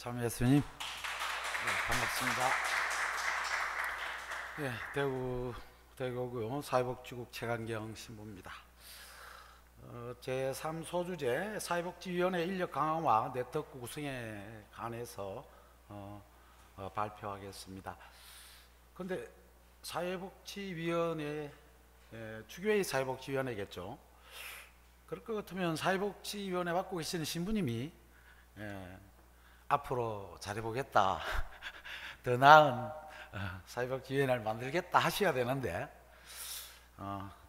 참 예수님, 반갑습니다. 대구구 사회복지국 최강경 신부입니다. 제3 소주제 사회복지위원회 인력 강화와 네트워크 구성에 관해서 발표하겠습니다. 그런데 사회복지위원회, 주교회 사회복지위원회겠죠. 그럴 것 같으면 사회복지위원회 맡고 계시는 신부님이 앞으로 잘해보겠다, 더 나은 사회복지위원회를 만들겠다 하셔야 되는데,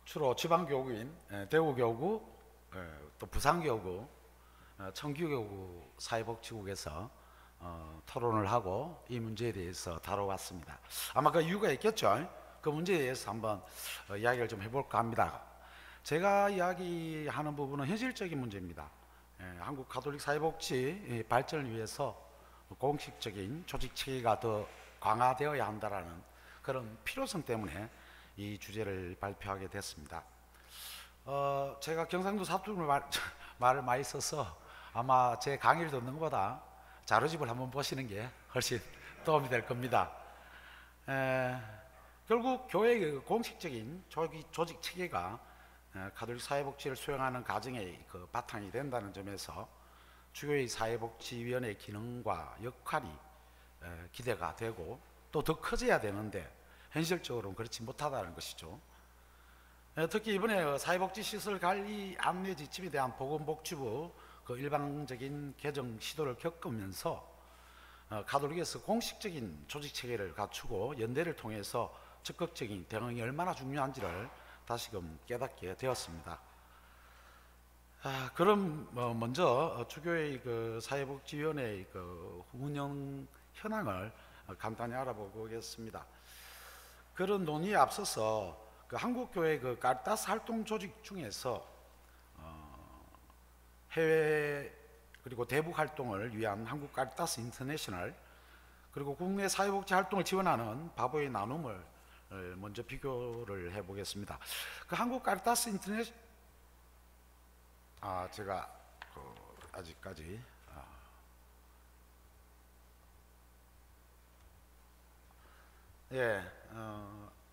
주로 지방교구인 대구교구, 또 부산교구, 청주교구 사회복지국에서 토론을 하고 이 문제에 대해서 다뤄왔습니다. 아마 그 이유가 있겠죠. 그 문제에 대해서 한번 이야기를 좀 해볼까 합니다. 제가 이야기하는 부분은 현실적인 문제입니다. 한국 가톨릭 사회복지 발전을 위해서 공식적인 조직 체계가 더 강화되어야 한다라는 그런 필요성 때문에 이 주제를 발표하게 됐습니다. 제가 경상도 사투리 말을 많이 써서 아마 제 강의를 듣는 것보다 자료집을 한번 보시는 게 훨씬 도움이 될 겁니다. 결국 교회의 공식적인 조직 체계가 가톨릭 사회복지를 수행하는 가정의 그 바탕이 된다는 점에서 주교회 사회복지위원회 기능과 역할이 기대가 되고 또 더 커져야 되는데 현실적으로는 그렇지 못하다는 것이죠. 특히 이번에 사회복지시설 관리 안내 지침에 대한 보건복지부 그 일방적인 개정 시도를 겪으면서 가톨릭에서 공식적인 조직 체계를 갖추고 연대를 통해서 적극적인 대응이 얼마나 중요한지를 다시금 깨닫게 되었습니다. 그럼 먼저 주교회 그 사회복지위원회의 그 운영 현황을 간단히 알아보겠습니다. 그런 논의에 앞서서 그 한국교회 그 카리타스 활동 조직 중에서 해외 그리고 대북 활동을 위한 한국 카리타스 인터내셔널, 그리고 국내 사회복지 활동을 지원하는 바보의 나눔을 먼저 비교를 해보겠습니다. 그 한국 카리타스 인터내셔널, 제가 아직까지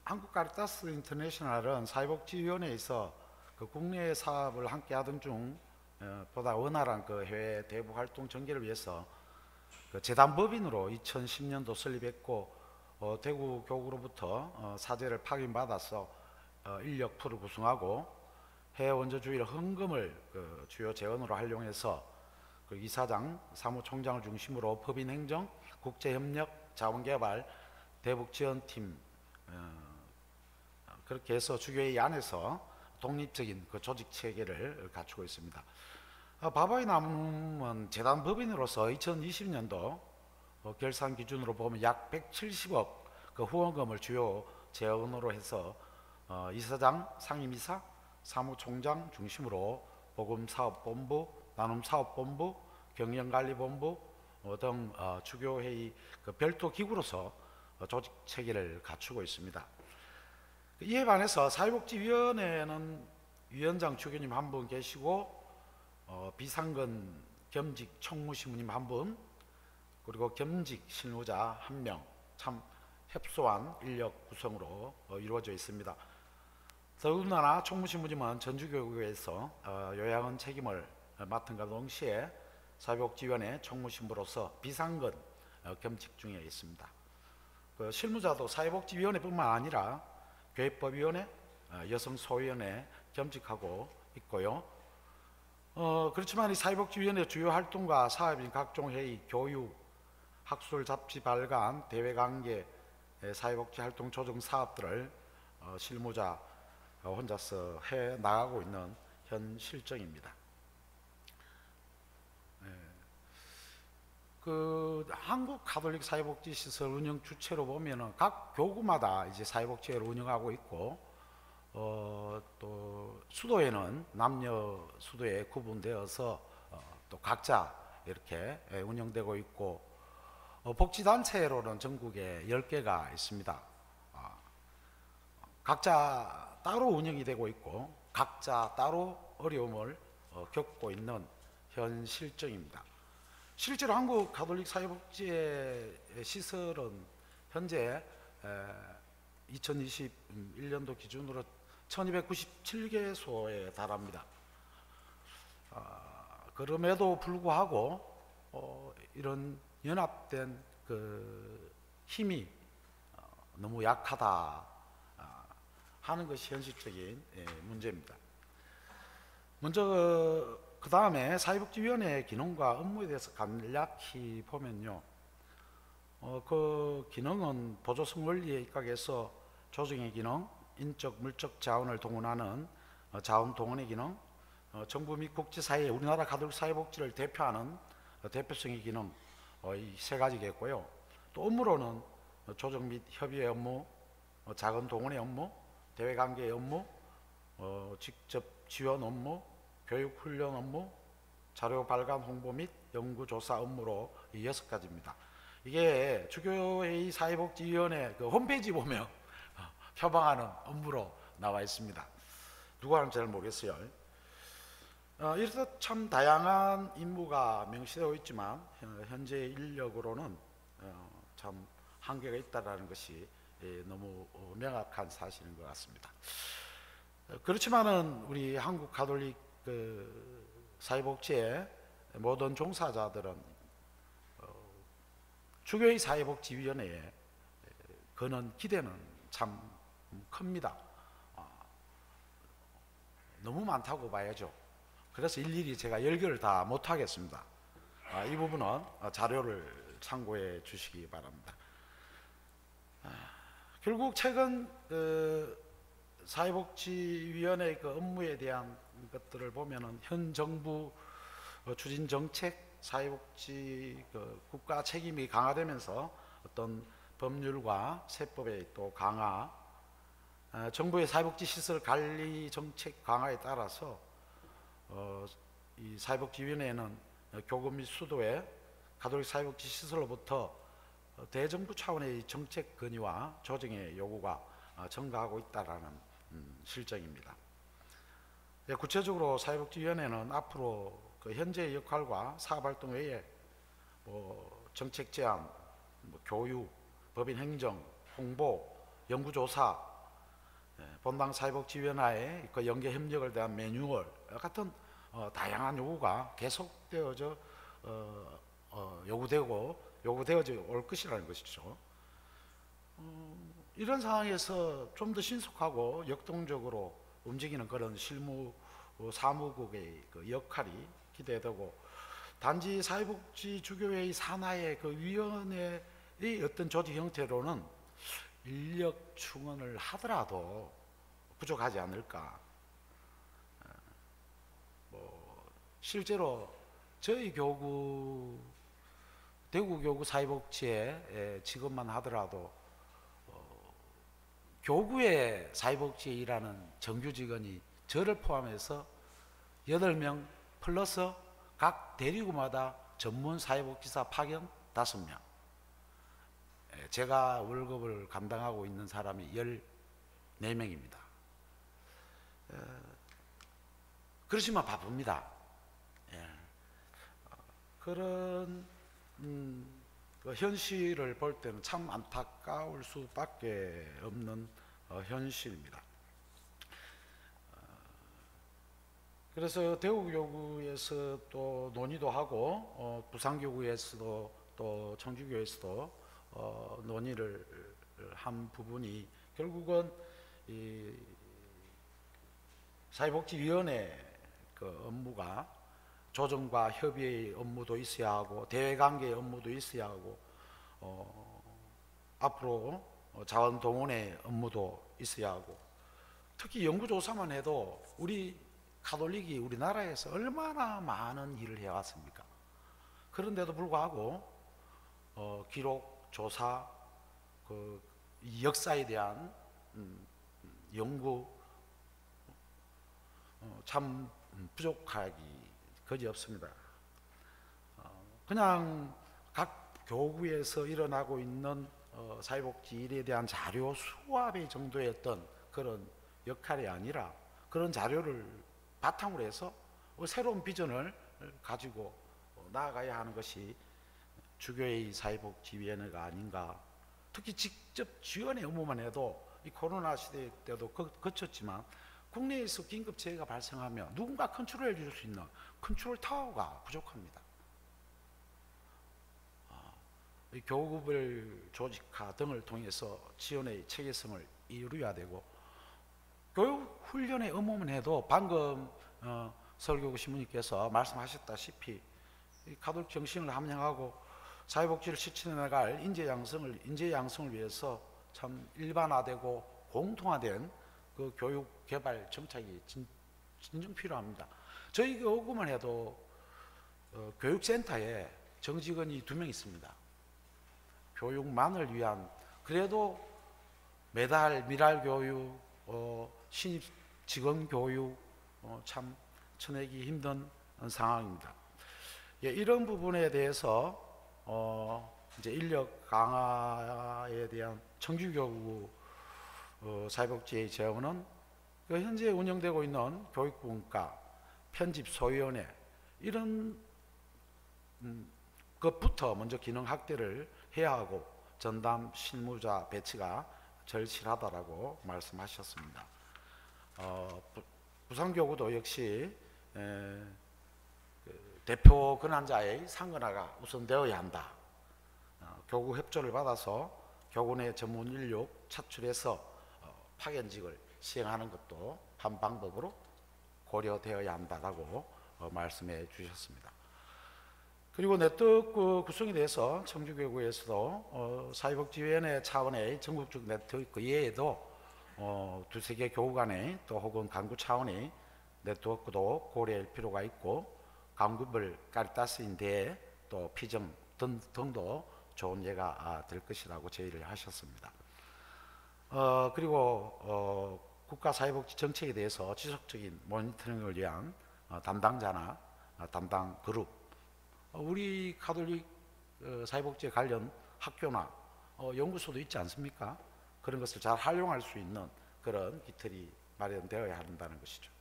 한국 카리타스 인터내셔널은 사회복지위원회에서 그 국내 사업을 함께 하던 중 보다 원활한 그 해외 대북 활동 전개를 위해서 그 재단 법인으로 2010년도 설립했고, 대구 교구로부터 사재를 파견받아서 인력 풀을 구성하고 해외 원조주의를 헌금을 그 주요 재원으로 활용해서 그 이사장, 사무총장을 중심으로 법인 행정, 국제협력, 자원개발, 대북지원팀, 그렇게 해서 주교회 안에서 독립적인 그 조직 체계를 갖추고 있습니다. 바보의 나눔은 재단 법인으로서 2020년도 결산 기준으로 보면 약 170억 그 후원금을 주요 재원으로 해서 이사장, 상임이사, 사무총장 중심으로 복음사업본부, 나눔사업본부, 경영관리본부 등 주교회의 그 별도 기구로서 조직 체계를 갖추고 있습니다. 이에 반해서 사회복지위원회는 위원장 주교님 한 분 계시고 비상근 겸직 총무신부님 한 분, 그리고 겸직 실무자 한 명, 참 협소한 인력 구성으로 이루어져 있습니다. 더군다나 총무신부님은 전주교구에서 요양원 책임을 맡은과 동시에 사회복지위원회 총무신부로서 비상근 겸직 중에 있습니다. 그 실무자도 사회복지위원회뿐만 아니라 교회법위원회, 여성소위원회 겸직하고 있고요. 그렇지만 이 사회복지위원회 주요 활동과 사업인 각종 회의, 교육, 학술 잡지 발간, 대외관계, 사회복지 활동 조정 사업들을 실무자 혼자서 해 나가고 있는 현 실정입니다. 그 한국 가톨릭 사회복지 시설 운영 주체로 보면은 각 교구마다 이제 사회복지회를 운영하고 있고, 또 수도에는 남녀 수도에 구분되어서 또 각자 이렇게 운영되고 있고, 복지단체로는 전국에 10개가 있습니다. 각자 따로 운영이 되고 있고 각자 따로 어려움을 겪고 있는 현 실정입니다. 실제로 한국 가톨릭 사회복지의 시설은 현재 2021년도 기준으로 1297개소에 달합니다. 그럼에도 불구하고 이런 연합된 그 힘이 너무 약하다 하는 것이 현실적인 문제입니다. 먼저 그 다음에 사회복지위원회의 기능과 업무에 대해서 간략히 보면요, 그 기능은 보조성 원리에 입각해서 조정의 기능, 인적 물적 자원을 동원하는 자원 동원의 기능, 정부 및 국제사회, 우리나라 가톨릭 사회복지를 대표하는 대표성의 기능, 이 세 가지겠고요. 또 업무로는 조정 및 협의의 업무, 자금 동원의 업무, 대외관계의 업무, 직접 지원 업무, 교육 훈련 업무, 자료 발간 홍보 및 연구조사 업무로 이 6가지입니다. 이게 주교회의 사회복지위원회 그 홈페이지 보면 표방하는 업무로 나와 있습니다. 누가 하는지 잘 모르겠어요. 이래서 참 다양한 임무가 명시되어 있지만 현재 인력으로는 참 한계가 있다는 것이 너무 명확한 사실인 것 같습니다. 그렇지만은 우리 한국 가톨릭 그 사회복지의 모든 종사자들은 주교회 사회복지위원회에 거는 기대는 참 큽니다. 너무 많다고 봐야죠. 그래서 일일이 제가 열거를 다 못하겠습니다. 이 부분은 자료를 참고해 주시기 바랍니다. 결국 최근 사회복지위원회 그 업무에 대한 것들을 보면은 현 정부 추진 정책, 사회복지 그 국가 책임이 강화되면서 어떤 법률과 세법의 또 강화, 정부의 사회복지 시설 관리 정책 강화에 따라서 이 사회복지위원회는 교금 및 수도의 가톨릭 사회복지 시설로부터 대정부 차원의 정책 건의와 조정의 요구가 증가하고 있다라는 실정입니다. 구체적으로 사회복지위원회는 앞으로 그 현재의 역할과 사업활동 외에 정책 제안, 교육, 법인 행정, 홍보, 연구조사, 본당 사회복지위원회의 그 연계 협력을 대한 매뉴얼 같은 다양한 요구가 계속되어져 요구되어져 올 것이라는 것이죠. 이런 상황에서 좀 더 신속하고 역동적으로 움직이는 그런 실무 사무국의 그 역할이 기대되고, 단지 사회복지 주교회의 산하의 그 위원회의 어떤 조직 형태로는 인력 충원을 하더라도 부족하지 않을까. 실제로 저희 교구, 대구교구 사회복지에 직업만 하더라도 교구의 사회복지에 일하는 정규 직원이 저를 포함해서 8명 플러스 각 대리구마다 전문 사회복지사 파견 5명, 제가 월급을 감당하고 있는 사람이 14명입니다. 그렇지만 바쁩니다. 그런 그 현실을 볼 때는 참 안타까울 수밖에 없는 현실입니다. 그래서 대구교구에서 또 논의도 하고 부산교구에서도 또 청주교에서도 논의를 한 부분이 결국은 이 사회복지위원회 그 업무가 조정과 협의의 업무도 있어야 하고 대외관계의 업무도 있어야 하고 앞으로 자원 동원의 업무도 있어야 하고, 특히 연구조사만 해도 우리 가톨릭이 우리나라에서 얼마나 많은 일을 해왔습니까? 그런데도 불구하고 기록, 조사, 그 역사에 대한 연구 참 부족하기 거지없습니다. 그냥 각 교구에서 일어나고 있는 사회복지 일에 대한 자료 수합의 정도의 어떤 그런 역할이 아니라 그런 자료를 바탕으로 해서 새로운 비전을 가지고 나아가야 하는 것이 주교의 사회복지위원회가 아닌가. 특히 직접 지원의 의무만 해도 이 코로나 시대 때도 거쳤지만 국내에서 긴급 재해가 발생하면 누군가 컨트롤해 줄 수 있는 컨트롤 타워가 부족합니다. 교육을 조직화 등을 통해서 지원의 체계성을 이루어야 되고, 교육 훈련의 의무만 해도 방금 서울교구 신부님께서 말씀하셨다시피 가톨릭 정신을 함양하고 사회복지를 실천해 나갈 인재 양성을 위해서 참 일반화되고 공통화된 그 교육 개발 정책이 진정 필요합니다. 저희 교구만 해도 교육센터에 정직원이 2명 있습니다. 교육만을 위한, 그래도 매달 미랄 교육, 신입 직원 교육, 참 쳐내기 힘든 상황입니다. 예, 이런 부분에 대해서 이제 인력 강화에 대한 정규교구 사회복지의 재원은 현재 운영되고 있는 교육분과 편집소위원회 이런 것부터 먼저 기능 확대를 해야 하고 전담 실무자 배치가 절실하다라고 말씀하셨습니다. 부산교구도 역시 대표 권한자의 상근화가 우선되어야 한다. 교구 협조를 받아서 교구 내 전문 인력 차출해서 파견직을 시행하는 것도 한 방법으로 고려되어야 한다라고 말씀해 주셨습니다. 그리고 네트워크 구성에 대해서 청주교구에서도 사회복지위원회 차원의 전국적 네트워크 이외에도 2-3개 교구 간의 또 혹은 강구 차원의 네트워크도 고려할 필요가 있고, 강구별 카리타스인데 또 피정 등도 좋은 예가 될 것이라고 제의를 하셨습니다. 그리고 국가사회복지 정책에 대해서 지속적인 모니터링을 위한 담당자나 담당 그룹, 우리 가톨릭 사회복지에 관련 학교나 연구소도 있지 않습니까? 그런 것을 잘 활용할 수 있는 그런 기틀이 마련되어야 한다는 것이죠.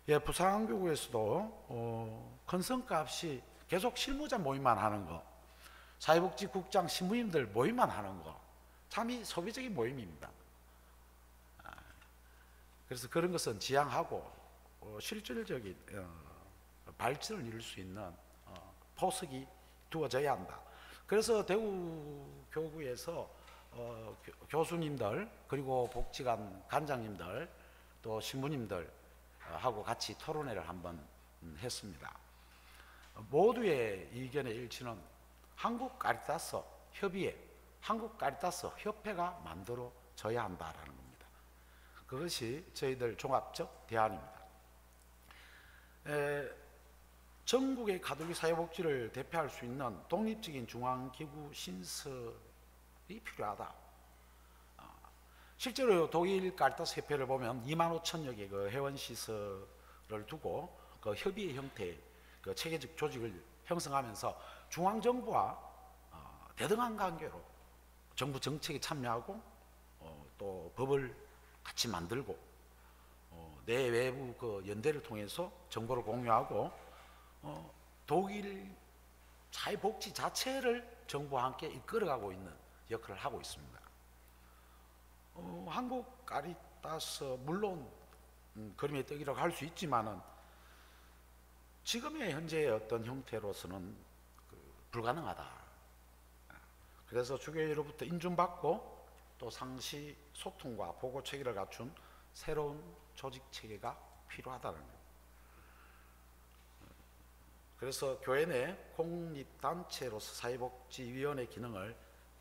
예, 부산교구에서도 큰 성과 없이 계속 실무자 모임만 하는 거, 사회복지국장 신부님들 모임만 하는 거, 참이 소비적인 모임입니다. 그래서 그런 것은 지양하고 실질적인 발전을 이룰 수 있는 포석이 두어져야 한다. 그래서 대구교구에서 교수님들 그리고 복지관 관장님들 또 신부님들 하고 같이 토론회를 한번 했습니다. 모두의 의견의 일치는 한국 카리타스 협의회, 한국 카리타스 협회가 만들어져야 한다라는 겁니다. 그것이 저희들 종합적 대안입니다. 전국의 가톨릭 사회복지를 대표할 수 있는 독립적인 중앙기구 신설이 필요하다. 실제로 독일 카리타스 협회를 보면 25,000여 개 그 회원시설을 두고 그 협의회 형태의 그 체계적 조직을 형성하면서 중앙정부와 대등한 관계로 정부 정책에 참여하고 또 법을 같이 만들고 내 외부 그 연대를 통해서 정보를 공유하고 독일 사회복지 자체를 정부와 함께 이끌어가고 있는 역할을 하고 있습니다. 한국 카리타스 물론 그림의 떡이라고 할 수 있지만은 지금의 현재의 어떤 형태로서는 불가능하다. 그래서 주교회로부터 인준받고 또 상시 소통과 보고 체계를 갖춘 새로운 조직 체계가 필요하다는 거예요. 그래서 교회 내 공립단체로서 사회복지위원회 기능을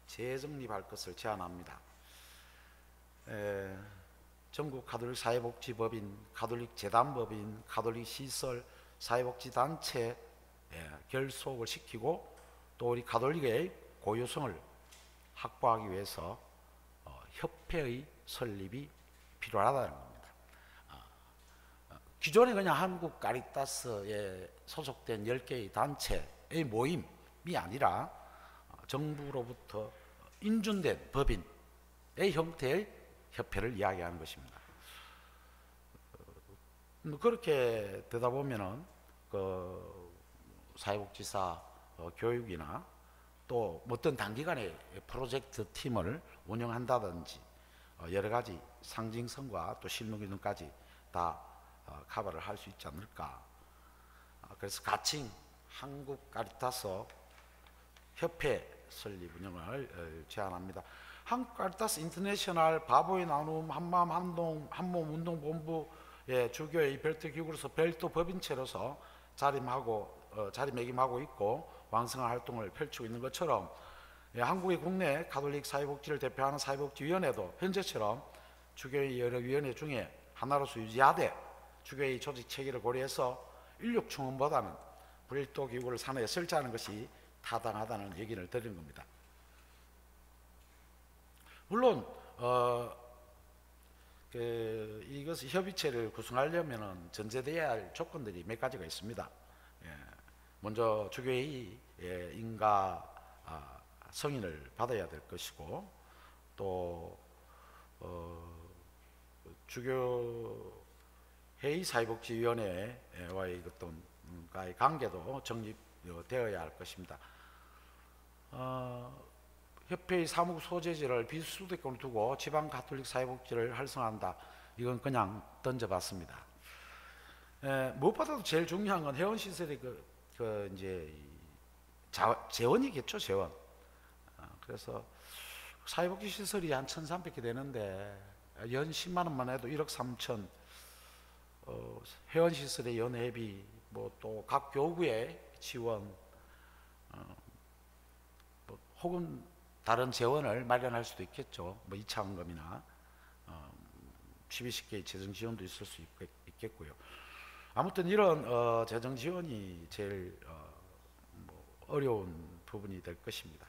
재정립할 것을 제안합니다. 전국 가톨릭 사회복지법인, 가톨릭 재단법인, 가톨릭 시설 사회복지단체 결속을 시키고 또 우리 가톨릭의 고유성을 확보하기 위해서 협회의 설립이 필요하다는 겁니다. 기존에 그냥 한국 카리타스에 소속된 10개의 단체의 모임이 아니라 정부로부터 인준된 법인의 형태의 협회를 이야기하는 것입니다. 그렇게 되다 보면은 사회복지사 교육이나 또 어떤 단기간에 프로젝트 팀을 운영한다든지 여러 가지 상징성과 또 실무 기능까지 다 커버를 할 수 있지 않을까. 그래서 가칭 한국 카리타스 협회 설립 운영을 제안합니다. 한국 카리타스 인터내셔널 바보의 나눔 한마음 한몸 운동본부의 주교의 별도 기구로서 별도 법인체로서 자리매김하고 있고 왕성한 활동을 펼치고 있는 것처럼 한국의 국내 가톨릭 사회복지를 대표하는 사회복지위원회도 현재처럼 주교의 여러 위원회 중에 하나로서 유지하되 주교의 조직 체계를 고려해서 인력 충원보다는 별도 기구를 산하에 설치하는 것이 타당하다는 얘기를 드리는 겁니다. 물론 이것을 협의체를 구성하려면 전제되어야 할 조건들이 몇 가지가 있습니다. 먼저 주교의 인가 승인을 받아야 될 것이고, 또 주교회의 사회복지위원회와의 어떤 관계도 정립되어야 할 것입니다. 협회의 사무국 소재지를 비수도권을 두고 지방 가톨릭 사회복지를 활성화한다. 이건 그냥 던져봤습니다. 무엇보다도 제일 중요한 건 회원시설의 이제 재원이겠죠, 재원. 그래서 사회복지 시설이 한 1,300개 되는데 연 10만 원만 해도 1억 3천. 회원시설의 연회비, 뭐 또 각 교구의 지원, 뭐 혹은 다른 재원을 마련할 수도 있겠죠. 뭐 2차원금이나 12개의 재정 지원도 있을 수 있겠고요. 아무튼 이런 재정 지원이 제일 어려운 부분이 될 것입니다.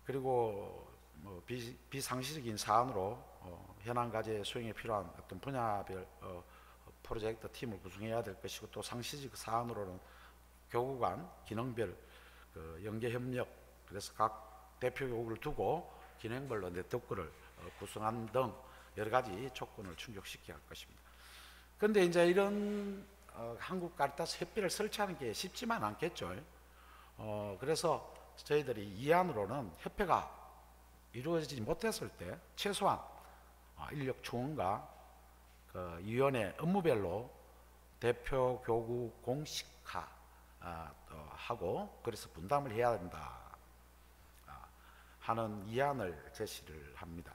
그리고 뭐 비상시적인 사안으로 현안 과제 수행에 필요한 어떤 분야별 프로젝트 팀을 구성해야 될 것이고, 또 상시적 사안으로는 교구 간 기능별 연계 협력, 그래서 각 대표 교구를 두고 기능별로 네트워크를 구성하는 등 여러 가지 조건을 충족시켜야 할 것입니다. 그런데 이제 이런 한국 카리타스 협회를 설치하는 게 쉽지만 않겠죠. 그래서 저희들이 이안으로는 협회가 이루어지지 못했을 때 최소한 인력 충원과 위원회 업무별로 대표 교구 공식화 하고, 그래서 분담을 해야 된다 하는 이안을 제시를 합니다.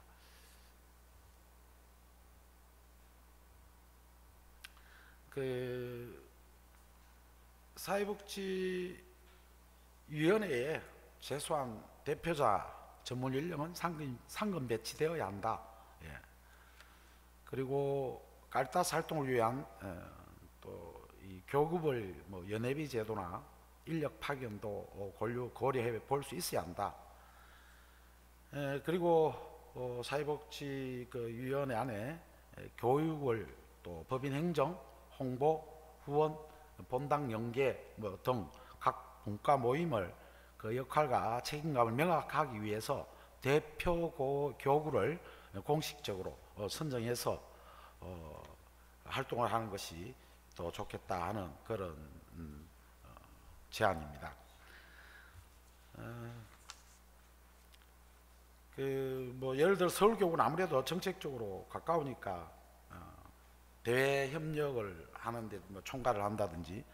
사회복지위원회에 최소한 대표자 전문 인력은 상금 배치되어야 한다. 그리고 카리타스 활동을 위한 또 이 교급을 뭐 연회비 제도나 인력 파견도 고려해 볼 수 있어야 한다. 그리고 사회복지위원회 안에 교육을 또 법인 행정, 홍보, 후원, 본당 연계 등 각 분과 모임을 그 역할과 책임감을 명확하기 위해서 대표 교구를 공식적으로 선정해서 활동을 하는 것이 더 좋겠다 하는 그런 제안입니다. 뭐 예를 들어 서울교구는 아무래도 정책적으로 가까우니까 대외 협력을 하는데 뭐 총괄을 한다든지,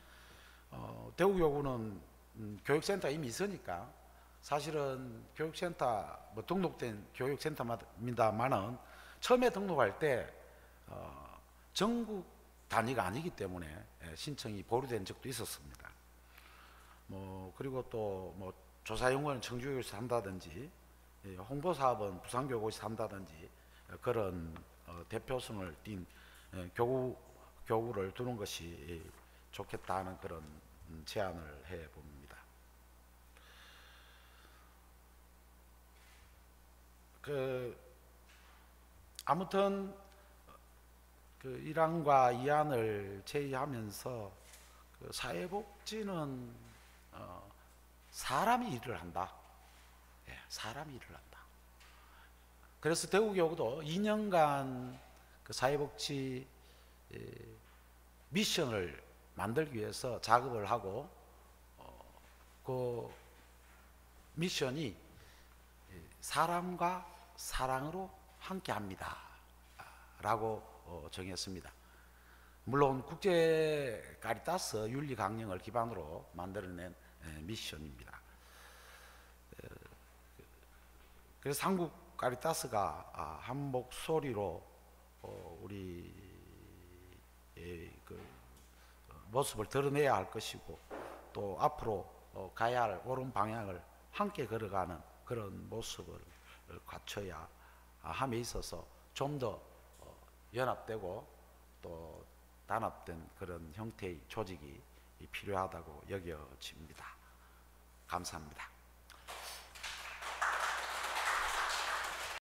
대구교구는 교육센터 이미 있으니까 사실은 교육센터 뭐 등록된 교육센터입니다만은 처음에 등록할 때 전국 단위가 아니기 때문에 신청이 보류된 적도 있었습니다. 뭐 그리고 또 뭐 조사 연구는 청주교에서 한다든지, 홍보 사업은 부산교구에서 한다든지, 그런 대표성을 띈 교구를 두는 것이 좋겠다는 그런 제안을 해 봅니다. 아무튼 그 1안과 2안을 제의하면서 사회복지는 사람이 일을 한다. 사람이 일을 한다. 그래서 대구교구도 2년간 그 사회복지 미션을 만들기 위해서 작업을 하고 그 미션이 사람과 사랑으로 함께합니다 라고 정했습니다. 물론 국제 카리타스 윤리 강령을 기반으로 만들어낸 미션입니다. 그래서 한국 카리타스가 한 목소리로 우리 그 모습을 드러내야 할 것이고, 또 앞으로 가야 할 옳은 방향을 함께 걸어가는 그런 모습을 갖춰야 함에 있어서 좀 더 연합되고 또 단합된 그런 형태의 조직이 필요하다고 여겨집니다. 감사합니다.